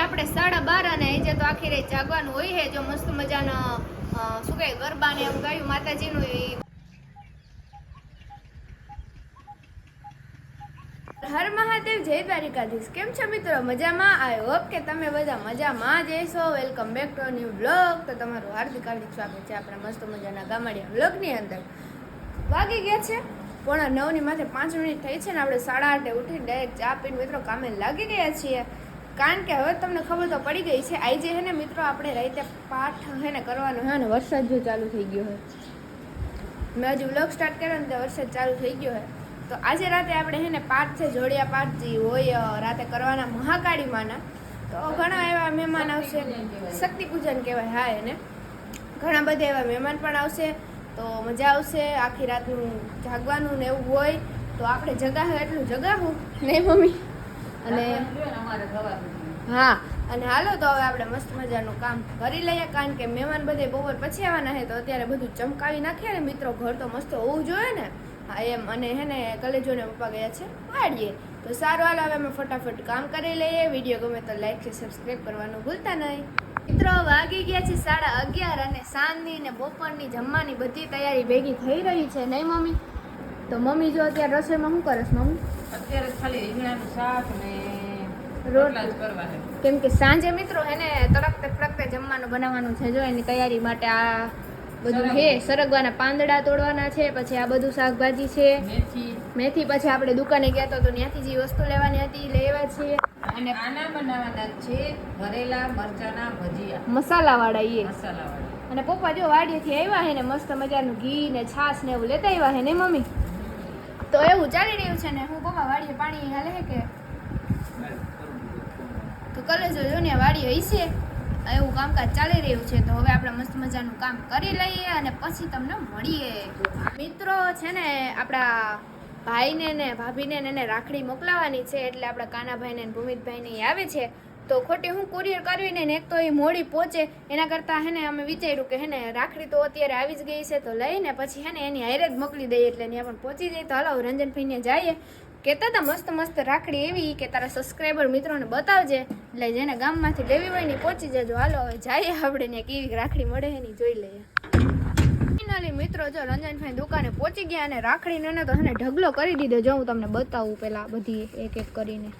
આપણે 12:30 અને આજે તો આખી રાત જાગવાનું હોય છે. જો મસ્ત મજાનો શું કહે ગરબા ને એમ ગાયું માતાજીનું. હર મહાદેવ, જય દ્વારિકાધીશ. કેમ છો મિત્રો? મજામાં? આઈ હોપ કે તમે બધા મજામાં જ હશો. Welcome back to new blog. તો તમારું હાર્દિક સ્વાગત છે આપણા મસ્ત મજાના ગામડિયા બ્લોગની અંદર. વાગી ગયા છે 9:45 માથે 5 મિનિટ થઈ છે ને આપણે 8:30 ઉઠીને ડાયરેક્ટ ચા પીને મિત્રો કામે લાગી ગયા છીએ. કારણ કે હવે તમને ખબર તો પડી ગઈ છે આજે હે ને મિત્રો આપણે રાતે પાઠ હે ને કરવાનો હે ને વરસાદ જો ચાલુ થઈ ગયો છે. મેં હજુ બ્લોગ સ્ટાર્ટ કર્યો ને તો વરસાદ ચાલુ થઈ ગયો છે. તો આજે રાતે આપણે હે ને પાઠ છે, જોડિયા પાઠ જે હોય રાતે કરવાના મહાકાળી માના. તો ઘણા એવા મહેમાન આવશે, શક્તિ પૂજન કહેવાય. હા, એને ઘણા બધા એવા મહેમાન પણ આવશે. તો મજા આવશે. આખી રાતનું જાગવાનું ને એવું હોય તો આપણે જગાવું એટલું જગાવું નહીં મમ્મી. અને હા, અને હાલો તો હવે આપણે મસ્ત મજાનું કામ કરી લઈએ. કારણ કે મહેમાન બધે બપોર પછી આવવાના છે તો અત્યારે બધું ચમકાવી નાખીએ ને મિત્રો. ઘર તો મસ્ત હોવું જોઈએ ને. હા એમ. અને હે ને કલેજોને પપ્પા ગયા છે વાડીએ. તો સારું, હાલો હવે અમે ફટાફટ કામ કરી લઈએ. વિડીયો ગમે તો લાઈક છે, સબસ્ક્રાઈબ કરવાનું ભૂલતા નહીં. મિત્રો વાગી ગયા છે 11:30 અને સાંજની ને બપોરની જમવાની બધી તૈયારી ભેગી થઈ રહી છે નહીં મમ્મી? તો મમ્મી જો અત્યારે રસોઈમાં શું કરે છે મમ્મી? અત્યારે ખાલી રીંગણાનું શાક ને રોટલા જ કરવા છે. કેમ કે સાંજે મિત્રો હે ને તડકતે ફડકતે જમવાનું બનાવવાનું છે. જો એની તૈયારી માટે આ બધું છે. સરગવાના પાંદડા તોડવાના છે, પછી આ બધું શાકભાજી છે, મેથી. પછી આપણે દુકાને ગયા તો ત્યાંથી જે વસ્તુ લેવાની હતી લેવા છીએ. અને આના બનાવવાના છે ભરેલા મરચાના ભજીયા, મસાલાવાળા એ. મસાલાવાળા. અને પપ્પા જો વાડીએથી આવ્યા હે ને મસ્ત મજાનું ઘી ને છાશ ને એવું લેતા આવ્યા હે ને મમ્મી. તો એવું ચાલી રહ્યું છે ને. હું પપ્પા વાડીએ પાણી હાલે હે કે તો કલેજો જો ને વાડીએ હશે એવું કામકાજ ચાલી રહ્યું છે. તો હવે આપણે મસ્ત મજાનું કામ કરી લઈએ અને પછી તમને મળીએ. મિત્રો છે ને આપણા ભાઈને ને ભાભીને એને રાખડી મોકલાવાની છે. એટલે આપણા કાનાભાઈને ને ભૂમિતભાઈને આવે છે. તો ખોટી હું કુરિયર કરવીને ને એક તો એ મોડી પહોંચે એના કરતાં હે ને અમે વિચાર્યું કે હે ને રાખડી તો અત્યારે આવી જ ગઈ છે તો લઈને પછી હે ને એની હારે જ મોકલી દઈએ. એટલે ત્યાં પણ પહોંચી જાય. તો હાલો રંજનભાઈને જઈએ. કહેતા હતા મસ્ત મસ્ત રાખડી એવી કે તારા સબસ્ક્રાઈબર મિત્રોને બતાવજે, એટલે જેને ગામમાંથી લેવી હોય ને પહોંચી જજો. હાલો હવે જઈએ આપણે ને કેવી રાખડી મળે એની જોઈ લઈએ. ફાઇનલી મિત્રો જો રંજનભાઈ દુકાને પહોંચી ગયા અને રાખડીને તો હે ને ઢગલો કરી દીધો. જો હું તમને બતાવું પહેલા બધી એક એક કરીને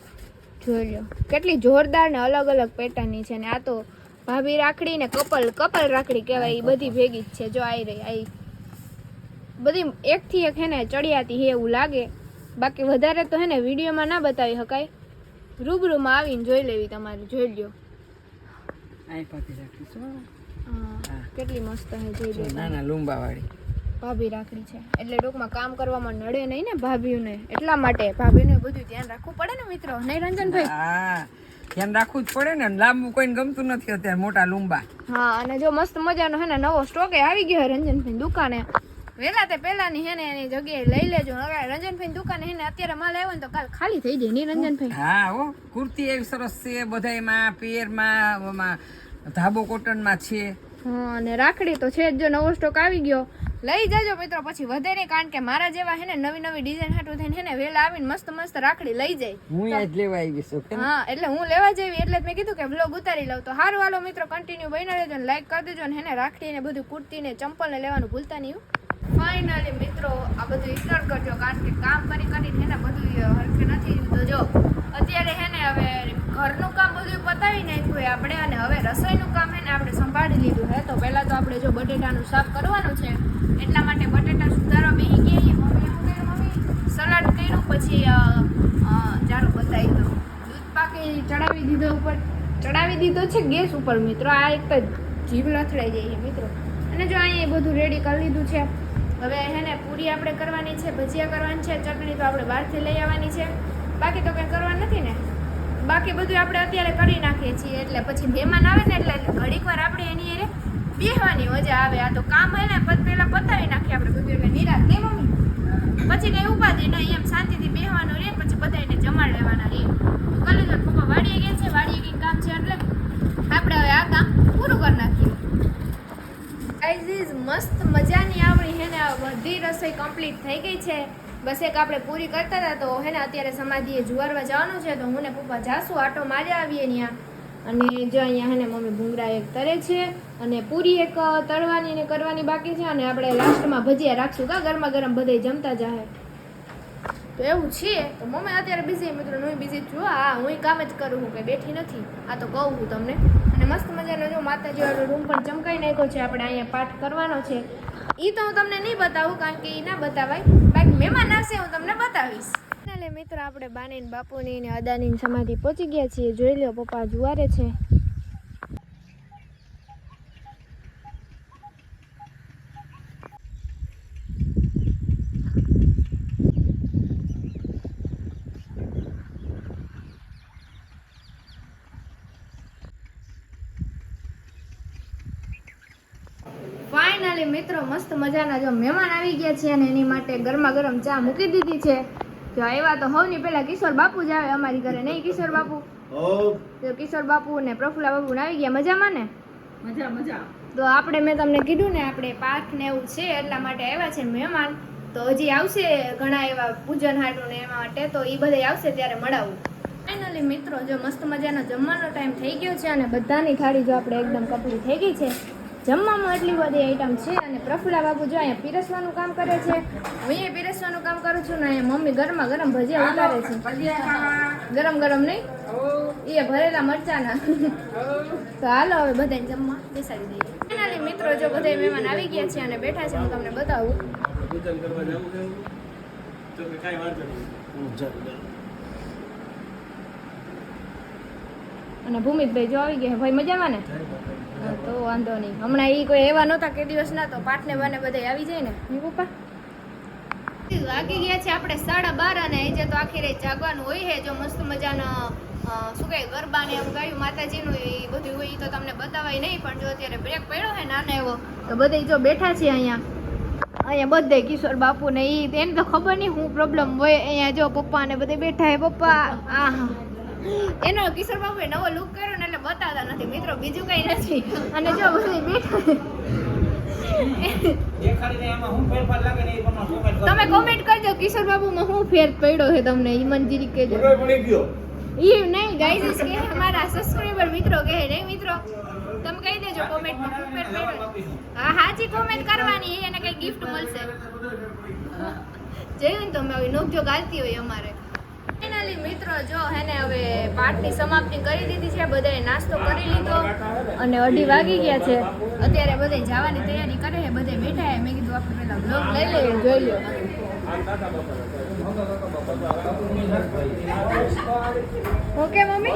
જોઈ લો. કેટલી જોરદાર ને અલગ અલગ પેટર્નની છે. ને આ તો ભાભી રાખડી ને કપલ રાખડી કહેવાય એ બધી ભેગી જ છે. જો આવી રહી આ બધી એકથી એક હે ને ચડિયાતી હે એવું લાગે. બાકી વધારે તો હે ને વિડીયોમાં ના બતાવી શકાય. રૂબરૂમાં આવીને જોઈ લેવી તમારે. જોઈ લ્યો કેટલી મસ્ત હે. જોઈ લો નાના લુંબા વાળી ભાભી રાખડી છે. એટલે ટૂંકમાં કામ કરવામાં નડે નહીં ને ભાભીઓને. એટલા માટે ભાભીને બધું ધ્યાન રાખવું પડે ને મિત્રો. નહીં રંજનભાઈ? હા, ધ્યાન રાખવું જ પડે ને. લાંબુ કોઈને ગમતું નથી અત્યારે મોટા લુંબા. હા, અને જો મસ્ત મજાનો હે ને નવો સ્ટોક આવી ગયો રંજનભાઈ દુકાને. વેલા તે પેલાની હે ને એની જગ્યાએ લઈ લેજો. હવે રંજનભાઈ દુકાને હે ને અત્યારે માલ આવ્યો ને તો કાલ ખાલી થઈ જાય નહીં રંજનભાઈ? હા હો, કુર્તી એવી સરસ છે બધાયમાં, પેરમાં, ધાબો કોટનમાં છે. હા, અને રાખડી તો છે જ. જો નવો સ્ટોક આવી ગયો લઈ જાજો મિત્રો. પછી વધે નહીં. કારણ કે મારા જેવા હે ને નવી નવી ડિઝાઇન હાટું થઈને હે ને વેલા આવીને મસ્ત મસ્ત રાખડી લઈ જાય. હું આજ લેવા આવી છું. હા, એટલે હું લેવા જેવી એટલે મેં કીધું કે બ્લોગ ઉતારી લઉં. તો હારું હાલો મિત્રો કન્ટિન્યુ બની રહેજો ને લાઈક કરી દેજો. ને હે ને રાખડી ને બધું કુર્તી ને ચંપલ ને લેવાનું ભૂલતા નહીં. ફાઇનલી મિત્રો આ બધું ઇગ્નોર કરજો. કારણ કે કામ કરીને હે ને બધું હરખે નથી. તો જો અત્યારે હે ને હવે ઘરનું કામ બધું પતાવી નાખ્યું આપણે. અને હવે રસોઈનું કામ હે ને આપણે સંભાળી લીધું હે. તો પહેલાં તો આપણે જો બટેટાનું શાક કરવાનું છે એટલા માટે બટેટા સુધારવા બેસી ગયા. મમ્મી શું કર્યું? મમ્મી સલાડ કર્યું, પછી જારું બતાવી દઉં. દૂધ પાકી ચડાવી દીધો છે ગેસ ઉપર મિત્રો. આ એક તો જીભ લથડાઈ જાય છે મિત્રો. અને જો અહીંયા બધું રેડી કરી લીધું છે. હવે હે ને પૂરી આપણે કરવાની છે, ભજીયા કરવાની છે, ચટણી તો આપણે બહારથી લઈ આવવાની છે. બાકી તો કંઈ કરવાનું નથી ને. બાકી બધું આપણે અત્યારે કરી નાખીએ છીએ. એટલે પછી મહેમાન આવે ને એટલે ઘડીક વાર આપણે એની અરે બેસવાની મજા આવે. આ તો કામ હે ને પહેલાં પતાવી નાખીએ આપણે બધું. એટલે નિરાશ નહીં મમ્મી? પછી કંઈ ઉપાધિ નહીં. એમ શાંતિથી બેસવાનું રહે. પછી બધાને જમાડ લેવાના રહે. કલેજો પપ્પા વાડીએ ગયા છે. વાડીએ કંઈક કામ છે એટલે આપણે હવે આ કામ પૂરું કરી નાખીએ. ગાઈઝ મસ્ત મજાની આપણી હે ને બધી રસોઈ કમ્પ્લીટ થઈ ગઈ છે. બસ એક આપણે પૂરી કરતા હતા. તો હે ને અત્યારે સમાધિએ જુવારવા જવાનું છે. તો હું ને પપ્પા જાશું આટો મારી આવીએ ત્યાં. અને જો અહીંયા હે ને મમ્મી ભૂંગળા એક તરે છે અને પૂરી એક તળવાની ને કરવાની બાકી છે અને આપણે લાસ્ટમાં ભજીયા રાખશું કા ગરમા ગરમ બધાય જમતા જાહે તો એવું છે તો મમ્મી અત્યારે બિઝી મિત્રો હું બિઝી છું હા હું કામ જ કરું હું કંઈ બેઠી નથી આ તો કહું છું તમને અને મસ્ત મજાનો જો માતાજી વાળો રૂમ પણ ચમકાઈ નાખ્યો છે આપણે અહીંયા પાઠ કરવાનો છે એ તો હું તમને નહીં બતાવું કારણ કે એ ના બતાવાય બાકી મહેમાન આવશે હું તમને બતાવીશ એટલે મિત્રો આપણે બાની ને બાપુની ને અદાની સમાધિ પહોંચી ગયા છીએ જોઈ લો પપ્પા જુવારે છે ફાઇનલી મિત્રો મસ્ત મજાના જો મહેમાન આવી ગયા છે અને એની માટે ગરમા ગરમ ચા મૂકી દીધી છે જો આવ્યા તો સૌની પહેલા કિશોર બાપુ જ આવે અમારી ઘરે નહીં કિશોર બાપુ તો કિશોર બાપુ ને પ્રફુલ્લા બાપુ ને આવી ગયા મજામાં ને મજા તો આપણે મેં તમને કીધું ને આપણે પાઠ ને એવું છે એટલા માટે આવ્યા છે મહેમાન તો હજી આવશે ઘણા એવા પૂજન હાટું ને એમાં માટે તો એ બધા આવશે ત્યારે મળાવું ફાઇનલી મિત્રો જો મસ્ત મજાનો જમવાનો ટાઈમ થઈ ગયો છે અને બધાની થાળી જો આપણે એકદમ કપડી થઈ ગઈ છે જમવામાં એટલી બધી આઈટમ છે અને પ્રફુલ્લા બાબુ જો અહીંયા પીરસવાનું કામ કરે છે હું એ પીરસવાનું કામ કરું છું ને અહીંયા મમ્મી ગરમા ગરમ ભજીયા ઉતારે છે ગરમ ગરમ નહીં એ ભરેલા મરચાના તો હાલો હવે બધાને જમવા બેસાડી દઈએ ફાઇનલી મિત્રો જો બધા મહેમાન આવી ગયા છે અને બેઠા છે હું તમને બતાવું અને ભૂમિતભાઈ જો આવી ગયા ભાઈ મજામાં ને તો વાંધો નહીં હમણાં એ કોઈ એવા નહોતા કે દિવસ ના તો પાઠને બાને બધા આવી જાય ને પપ્પા વાગી ગયા છે આપણે 12:30 અને એ જે તો આખી રાત જાગવાનું હોય છે જો મસ્ત મજાનો શું કહે ગરબા ને એવું ગાયું માતાજીનું એ બધું હોય એ તો તમને બતાવાય નહીં પણ જો અત્યારે બ્રેક પડ્યો છે નાનો એવો તો બધા જો બેઠા છે અહીંયા બધે કિશોર બાપુ ને એને તો ખબર નહીં શું પ્રોબ્લેમ હોય અહીંયા જો પપ્પા ને બધે બેઠા હે પપ્પા આ એનો કિશોર બાપુએ નવો લુક કર્યો ને એટલે બતાવતા નથી મિત્રો બીજું કઈ નથી અને જો બધા બેઠા તમે કોમેન્ટ કરજો કિશોર બાપુમાં શું ફેર પડ્યો છે તમને ઈ મંજીરી કહેજો ઈ નહીં ગાઈઝ કે અમારા સબસ્ક્રાઇબર મિત્રો કહે નહીં મિત્રો તમે કહી દેજો કોમેન્ટમાં શું ફેર પડ્યો હા હાજી કોમેન્ટ કરવાની એને કઈ ગિફ્ટ મળશે જોયું તો મેં નોકજો ગાલતી હોય અમારે ફાઇનલી મિત્રો જો હે ને હવે પાઠની સમાપ્તિ કરી દીધી છે બધાએ નાસ્તો કરી લીધો અને 2:30 વાગી ગયા છે અત્યારે બધાએ જવાની તૈયારી કરે છે બધાએ બેઠા છે મેં કીધું આપણે પેલા બ્લોગ લઈ લઈએ જોઈ લો ઓકે મમ્મી